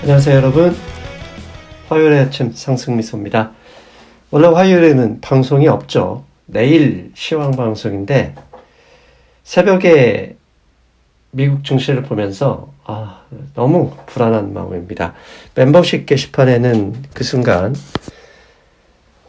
안녕하세요 여러분, 화요일의 아침 상승미소입니다. 원래 화요일에는 방송이 없죠. 내일 시황 방송인데 새벽에 미국 증시를 보면서 너무 불안한 마음입니다. 멤버십 게시판에는 그 순간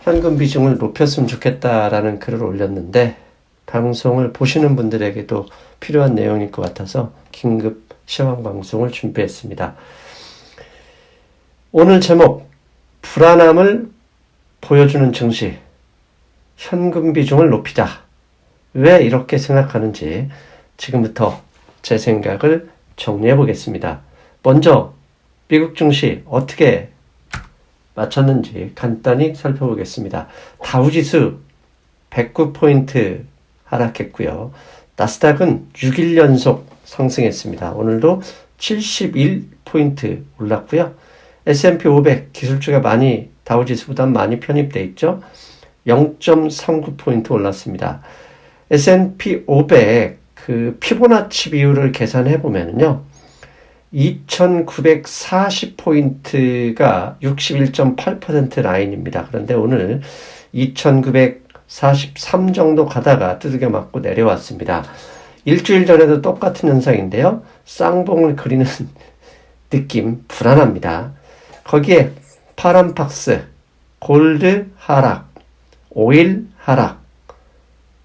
현금 비중을 높였으면 좋겠다라는 글을 올렸는데 방송을 보시는 분들에게도 필요한 내용일 것 같아서 긴급 시황 방송을 준비했습니다. 오늘 제목, 불안함을 보여주는 증시, 현금 비중을 높이자. 왜 이렇게 생각하는지 지금부터 제 생각을 정리해 보겠습니다. 먼저 미국 증시 어떻게 마쳤는지 간단히 살펴보겠습니다. 다우지수 109포인트 하락했고요. 나스닥은 6일 연속 상승했습니다. 오늘도 71포인트 올랐고요. S&P 500 기술주가 다우지수보다 많이 편입되어 있죠. 0.39포인트 올랐습니다. S&P 500 피보나치 비율을 계산해 보면요. 2940포인트가 61.8% 라인입니다. 그런데 오늘 2943 정도 가다가 두들겨 맞고 내려왔습니다. 일주일 전에도 똑같은 현상인데요. 쌍봉을 그리는 느낌, 불안합니다. 거기에 파란 박스, 골드 하락, 오일 하락,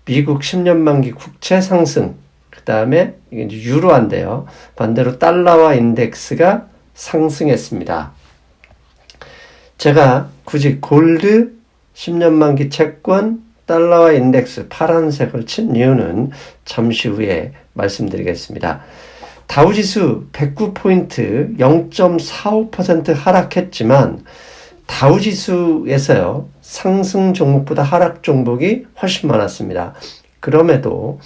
미국 10년 만기 국채 상승, 그 다음에 이게 이제 유로인데요. 반대로 달러화 인덱스가 상승했습니다. 제가 굳이 골드, 10년 만기 채권, 달러화 인덱스 파란색을 친 이유는 잠시 후에 말씀드리겠습니다. 다우지수 109포인트 0.45% 하락했지만 다우지수에서요 상승 종목보다 하락 종목이 훨씬 많았습니다. 그럼에도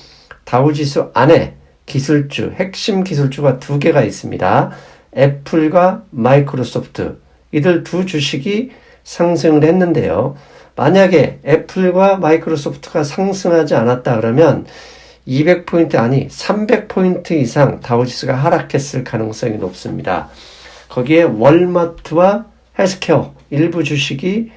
다우지수 안에 기술주, 핵심 기술주가 두 개가 있습니다. 애플과 마이크로소프트, 이들 두 주식이 상승을 했는데요. 만약에 애플과 마이크로소프트가 상승하지 않았다 그러면 200포인트 아니 300포인트 이상 다우지수가 하락했을 가능성이 높습니다. 거기에 월마트와 헬스케어 일부 주식이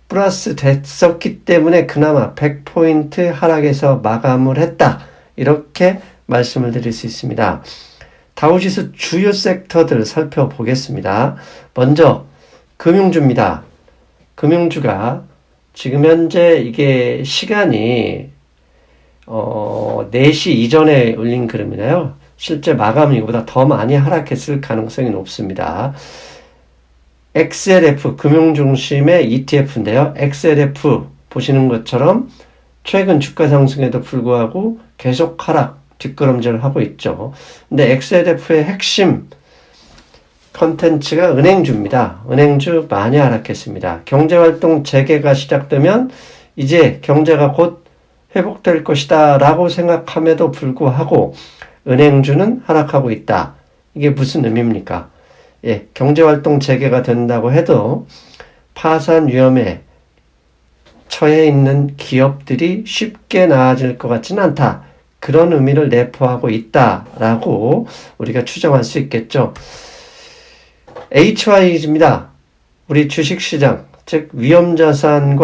플러스 됐었기 때문에 그나마 100포인트 하락에서 마감을 했다. 이렇게 말씀을 드릴 수 있습니다. 다우지수 주요 섹터들 살펴보겠습니다. 먼저 금융주입니다. 금융주가 지금 현재 이게 시간이 4시 이전에 올린 그림이나요. 실제 마감은 이거보다 더 많이 하락했을 가능성이 높습니다. XLF, 금융중심의 ETF인데요. XLF 보시는 것처럼 최근 주가 상승에도 불구하고 계속 하락, 뒷걸음질을 하고 있죠. 근데 XLF의 핵심 컨텐츠가 은행주입니다. 은행주 많이 하락했습니다. 경제활동 재개가 시작되면 이제 경제가 곧 회복될 것이다 라고 생각함에도 불구하고 은행주는 하락하고 있다. 이게 무슨 의미입니까? 경제활동 재개가 된다고 해도 파산 위험에 처해 있는 기업들이 쉽게 나아질 것 같지는 않다. 그런 의미를 내포하고 있다라고 우리가 추정할 수 있겠죠. HY입니다. 우리 주식시장, 즉 위험자산인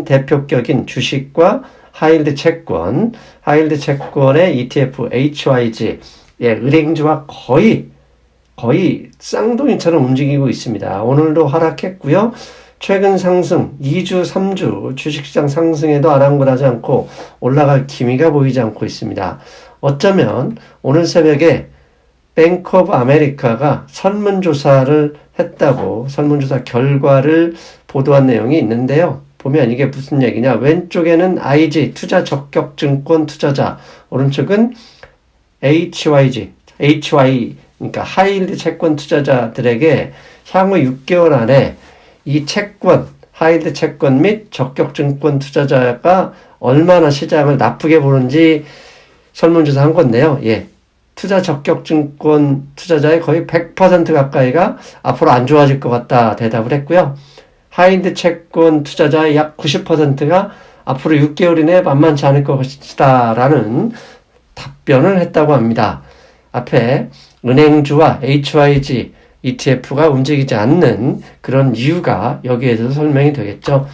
대표격인 주식과 하이힐드 채권의 ETF HYG, 은행주와 거의 쌍둥이처럼 움직이고 있습니다. 오늘도 하락했고요. 최근 상승 2주, 3주 주식시장 상승에도 아랑곳하지 않고 올라갈 기미가 보이지 않고 있습니다. 어쩌면 오늘 새벽에 뱅크 오브 아메리카가 설문조사를 했다고 설문조사 결과를 보도한 내용이 있는데요. 보면 이게 무슨 얘기냐. 왼쪽에는 IG, 투자 적격증권 투자자, 오른쪽은 HY, 그러니까 하이힐드 채권 투자자들에게 향후 6개월 안에 이 채권, 하이힐드 채권 및 적격증권 투자자가 얼마나 시장을 나쁘게 보는지 설문조사한 건데요. 투자 적격증권 투자자의 거의 100% 가까이가 앞으로 안 좋아질 것 같다 대답을 했고요. 하이힐드 채권 투자자의 약 90%가 앞으로 6개월 이내에 만만치 않을 것이다 라는 답변을 했다고 합니다. 앞에 은행주와 HYG ETF가 움직이지 않는 그런 이유가 여기에서 설명이 되겠죠.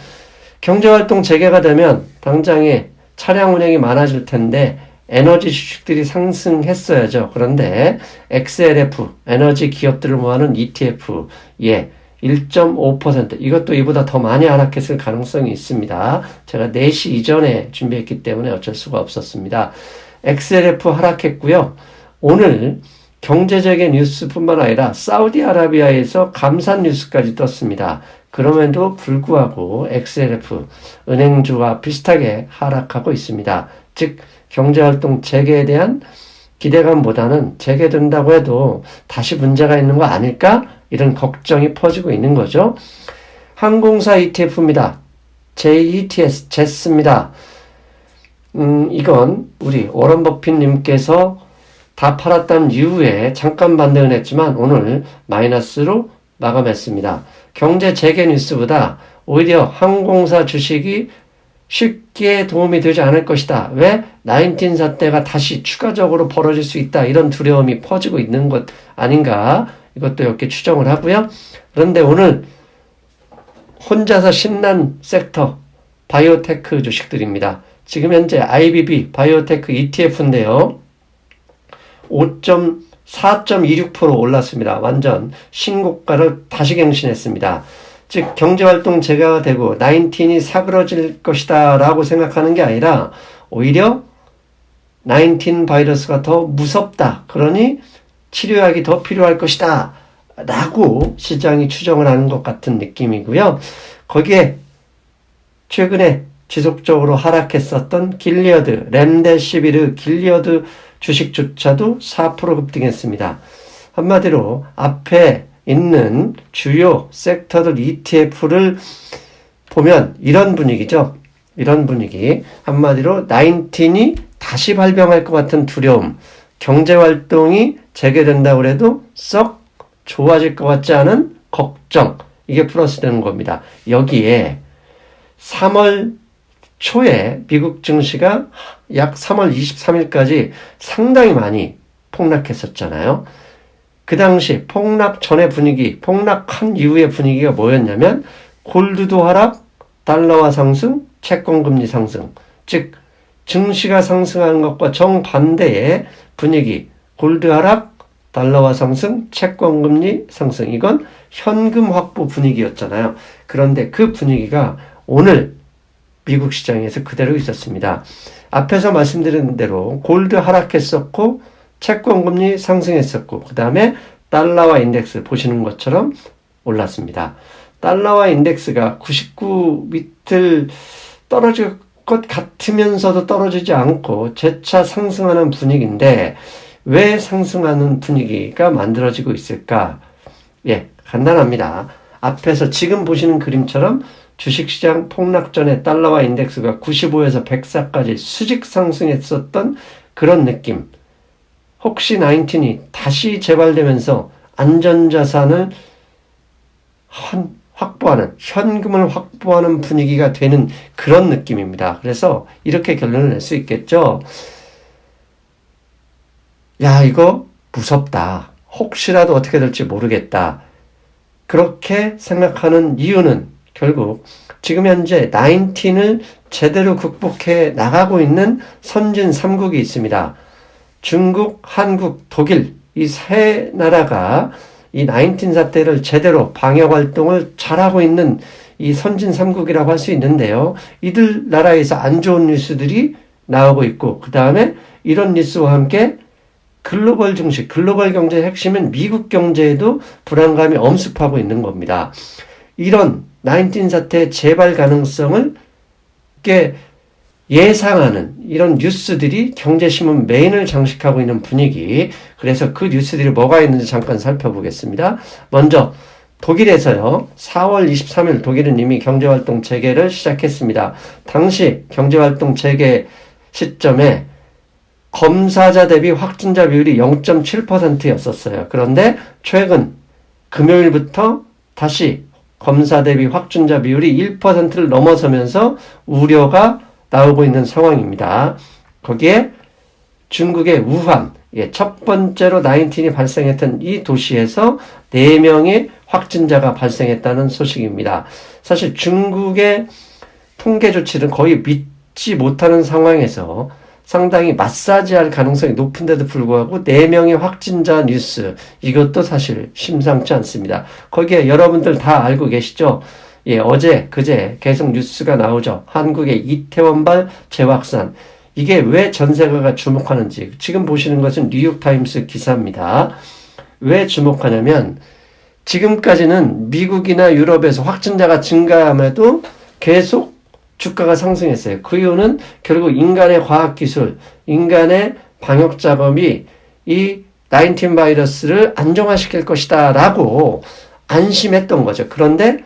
경제활동 재개가 되면 당장에 차량 운행이 많아질 텐데 에너지 주식들이 상승했어야죠. 그런데 XLF, 에너지 기업들을 모아놓은 ETF, 1.5%, 이것도 이보다 더 많이 하락했을 가능성이 있습니다. 제가 4시 이전에 준비했기 때문에 어쩔 수가 없었습니다. XLF 하락했고요. 오늘 경제적인 뉴스뿐만 아니라 사우디아라비아에서 감산 뉴스까지 떴습니다. 그럼에도 불구하고 XLF, 은행주와 비슷하게 하락하고 있습니다. 즉 경제활동 재개에 대한 기대감보다는 재개된다고 해도 다시 문제가 있는 거 아닐까? 이런 걱정이 퍼지고 있는 거죠. 항공사 ETF입니다. JETS, 제스입니다. 이건 우리 워런 버핏님께서 다 팔았던 이후에 잠깐 반등을 했지만 오늘 마이너스로 마감했습니다. 경제 재개 뉴스보다 오히려 항공사 주식이 쉽게 도움이 되지 않을 것이다. 왜? 19 사태가 다시 추가적으로 벌어질 수 있다. 이런 두려움이 퍼지고 있는 것 아닌가. 이것도 이렇게 추정을 하고요. 그런데 오늘 혼자서 신난 섹터 바이오테크 주식들입니다. 지금 현재 IBB 바이오테크 ETF인데요. 4.26% 올랐습니다. 완전 신고가를 다시 갱신했습니다. 즉 경제활동 재개가 되고 19이 사그러질 것이다 라고 생각하는 게 아니라 오히려 19 바이러스가 더 무섭다. 그러니 치료약이 더 필요할 것이다 라고 시장이 추정을 하는 것 같은 느낌이고요. 거기에 최근에 지속적으로 하락했었던 길리어드, 렘데시비르 길리어드 주식조차도 4% 급등했습니다. 한마디로 앞에 있는 주요 섹터들 ETF를 보면 이런 분위기죠. 이런 분위기. 한마디로 19이 다시 발병할 것 같은 두려움. 경제활동이 재개된다고 해도 썩 좋아질 것 같지 않은 걱정. 이게 플러스 되는 겁니다. 여기에 3월 초에 미국 증시가 약 3월 23일까지 상당히 많이 폭락했었잖아요. 그 당시 폭락 전의 분위기, 폭락한 이후의 분위기가 뭐였냐면 골드도 하락, 달러화 상승, 채권금리 상승. 즉 증시가 상승하는 것과 정반대의 분위기, 골드 하락, 달러화 상승, 채권금리 상승. 이건 현금 확보 분위기였잖아요. 그런데 그 분위기가 오늘 미국 시장에서 그대로 있었습니다. 앞에서 말씀드린 대로 골드 하락했었고 채권금리 상승했었고 그 다음에 달러화 인덱스 보시는 것처럼 올랐습니다. 달러화 인덱스가 99 밑을 떨어질 것 같으면서도 떨어지지 않고 재차 상승하는 분위기인데 왜 상승하는 분위기가 만들어지고 있을까? 간단합니다. 앞에서 지금 보시는 그림처럼 주식시장 폭락 전에 달러화 인덱스가 95에서 104까지 수직 상승했었던 그런 느낌. 혹시 19이 다시 재발되면서 안전자산을 확보하는, 현금을 확보하는 분위기가 되는 그런 느낌입니다. 그래서 이렇게 결론을 낼 수 있겠죠. 야, 이거 무섭다. 혹시라도 어떻게 될지 모르겠다. 그렇게 생각하는 이유는 결국 지금 현재 19을 제대로 극복해 나가고 있는 선진 3국이 있습니다. 중국, 한국, 독일 이 세 나라가 이 19 사태를 제대로 방역 활동을 잘하고 있는 이 선진 3국이라고 할 수 있는데요. 이들 나라에서 안 좋은 뉴스들이 나오고 있고 그 다음에 이런 뉴스와 함께 글로벌 증시, 글로벌 경제의 핵심은 미국 경제에도 불안감이 엄습하고 있는 겁니다. 이런 19 사태의 재발 가능성을 예상하는 이런 뉴스들이 경제신문 메인을 장식하고 있는 분위기. 그래서 그 뉴스들이 뭐가 있는지 잠깐 살펴보겠습니다. 먼저 독일에서요. 4월 23일 독일은 이미 경제활동 재개를 시작했습니다. 당시 경제활동 재개 시점에 검사자 대비 확진자 비율이 0.7%였었어요. 그런데 최근 금요일부터 다시 검사 대비 확진자 비율이 1%를 넘어서면서 우려가 나오고 있는 상황입니다. 거기에 중국의 우한, 예, 첫 번째로 19이 발생했던 이 도시에서 4명의 확진자가 발생했다는 소식입니다. 사실 중국의 통계 조치를 거의 믿지 못하는 상황에서 상당히 마사지할 가능성이 높은데도 불구하고 4명의 확진자 뉴스, 이것도 사실 심상치 않습니다. 거기에 여러분들 다 알고 계시죠? 예, 어제, 그제 계속 뉴스가 나오죠. 한국의 이태원발 재확산. 이게 왜 전 세계가 주목하는지. 지금 보시는 것은 뉴욕타임스 기사입니다. 왜 주목하냐면 지금까지는 미국이나 유럽에서 확진자가 증가함에도 계속 주가가 상승했어요. 그 이유는 결국 인간의 과학기술, 인간의 방역작업이 이 19 바이러스를 안정화시킬 것이다 라고 안심했던 거죠. 그런데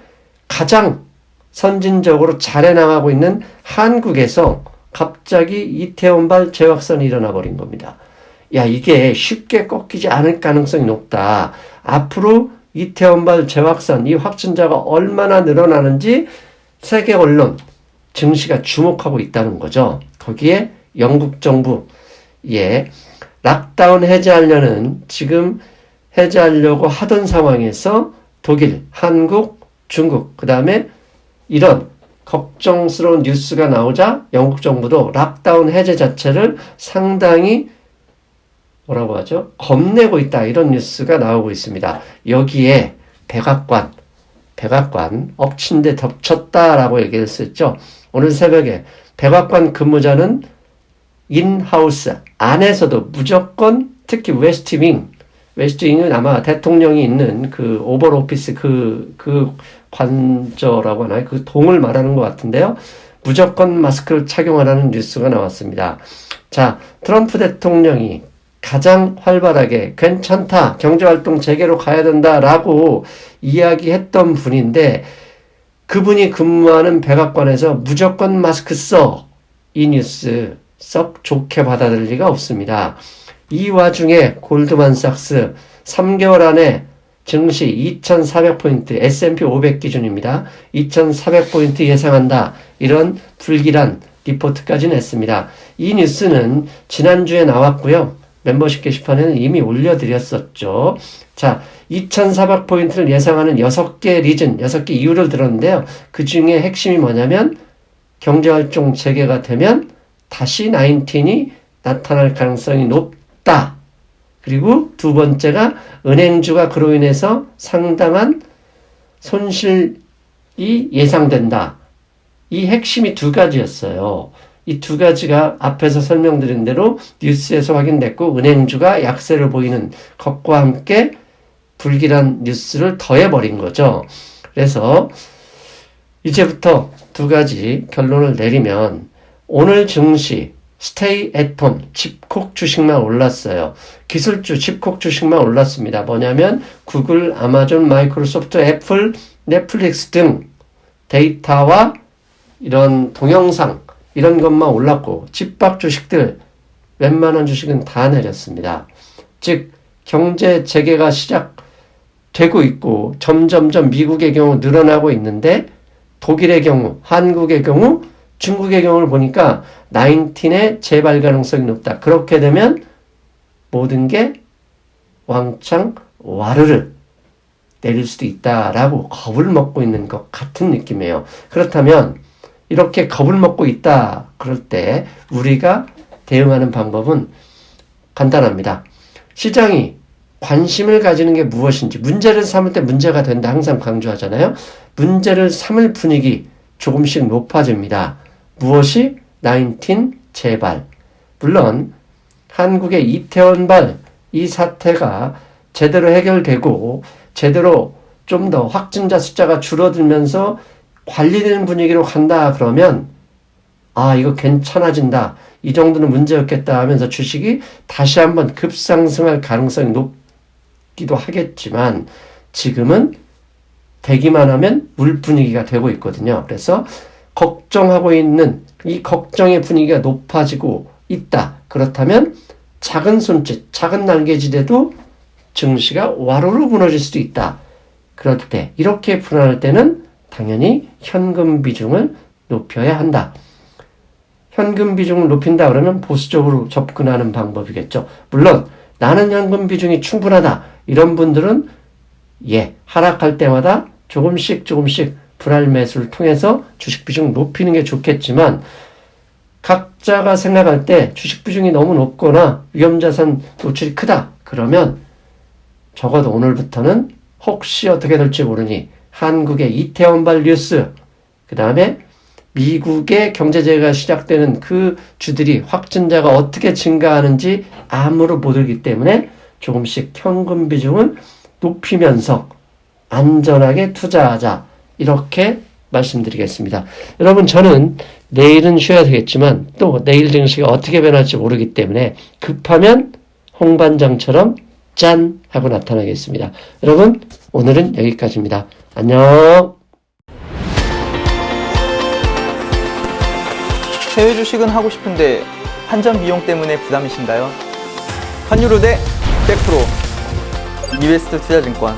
가장 선진적으로 잘 해나가고 있는 한국에서 갑자기 이태원발 재확산이 일어나 버린 겁니다. 야, 이게 쉽게 꺾이지 않을 가능성이 높다. 앞으로 이태원발 재확산, 이 확진자가 얼마나 늘어나는지 세계 언론, 증시가 주목하고 있다는 거죠. 거기에 영국 정부, 예, 락다운 해제하려는, 지금 해제하려고 하던 상황에서 독일, 한국, 중국, 그 다음에 이런 걱정스러운 뉴스가 나오자 영국 정부도 락다운 해제 자체를 상당히 뭐라고 하죠? 겁내고 있다. 이런 뉴스가 나오고 있습니다. 여기에 백악관 엎친 데 덮쳤다라고 얘기를 했었죠. 오늘 새벽에 백악관 근무자는 인하우스 안에서도 무조건, 특히 웨스트윙은 아마 대통령이 있는 그 오벌 오피스 그 관저라고 하나요? 그 동을 말하는 것 같은데요. 무조건 마스크를 착용하라는 뉴스가 나왔습니다. 자, 트럼프 대통령이 가장 활발하게 괜찮다, 경제활동 재개로 가야 된다라고 이야기했던 분인데, 그분이 근무하는 백악관에서 무조건 마스크 써, 이 뉴스 썩 좋게 받아들일 리가 없습니다. 이 와중에 골드만삭스 3개월 안에 증시 2400포인트, S&P 500 기준입니다. 2400포인트 예상한다. 이런 불길한 리포트까지 냈습니다. 이 뉴스는 지난주에 나왔고요. 멤버십 게시판에는 이미 올려드렸었죠. 자, 2400포인트를 예상하는 6개 리즌, 6개 이유를 들었는데요. 그 중에 핵심이 뭐냐면 경제활동 재개가 되면 다시 19이 나타날 가능성이 높다. 그리고 두 번째가 은행주가 그로 인해서 상당한 손실이 예상된다. 이 핵심이 두 가지였어요. 이 두 가지가 앞에서 설명드린 대로 뉴스에서 확인됐고, 은행주가 약세를 보이는 것과 함께 불길한 뉴스를 더해버린 거죠. 그래서 이제부터 두 가지 결론을 내리면, 오늘 증시 스테이 앳홈 집콕 주식만 올랐어요. 기술주 집콕 주식만 올랐습니다. 뭐냐면 구글, 아마존, 마이크로소프트, 애플, 넷플릭스 등 데이터와 이런 동영상 이런 것만 올랐고, 집박 주식들 웬만한 주식은 다 내렸습니다. 즉 경제 재개가 시작되고 있고 점점점 미국의 경우 늘어나고 있는데, 독일의 경우, 한국의 경우, 중국의 경우를 보니까 19의 재발 가능성이 높다. 그렇게 되면 모든 게 왕창 와르르 내릴 수도 있다라고 겁을 먹고 있는 것 같은 느낌이에요. 그렇다면 이렇게 겁을 먹고 있다 그럴 때 우리가 대응하는 방법은 간단합니다. 시장이 관심을 가지는 게 무엇인지, 문제를 삼을 때 문제가 된다 항상 강조하잖아요. 문제를 삼을 분위기 조금씩 높아집니다. 무엇이? 19 재발. 물론 한국의 이태원발 이 사태가 제대로 해결되고 제대로 좀 더 확진자 숫자가 줄어들면서 관리되는 분위기로 간다 그러면, 아, 이거 괜찮아진다, 이 정도는 문제였겠다 하면서 주식이 다시 한번 급상승할 가능성이 높기도 하겠지만, 지금은 되기만 하면 울 분위기가 되고 있거든요. 그래서 걱정하고 있는 이 걱정의 분위기가 높아지고 있다. 그렇다면 작은 손짓, 작은 날개짓에도 증시가 와로로 무너질 수도 있다. 그럴 때, 이렇게 불안할 때는 당연히 현금 비중을 높여야 한다. 현금 비중을 높인다 그러면 보수적으로 접근하는 방법이겠죠. 물론 나는 현금 비중이 충분하다. 이런 분들은 하락할 때마다 조금씩 분할 매수를 통해서 주식 비중 높이는 게 좋겠지만, 각자가 생각할 때 주식 비중이 너무 높거나 위험자산 노출이 크다. 그러면 적어도 오늘부터는 혹시 어떻게 될지 모르니 한국의 이태원발 뉴스, 그 다음에 미국의 경제제가 시작되는 그 주들이 확진자가 어떻게 증가하는지 아무도 모르기 때문에 조금씩 현금 비중을 높이면서 안전하게 투자하자. 이렇게 말씀드리겠습니다. 여러분, 저는 내일은 쉬어야 되겠지만 또 내일 증시가 어떻게 변할지 모르기 때문에 급하면 홍반장처럼 짠! 하고 나타나겠습니다. 여러분, 오늘은 여기까지입니다. 안녕! 해외 주식은 하고 싶은데 환전 비용 때문에 부담이신가요? 환율 우대 100% 이베스트 투자증권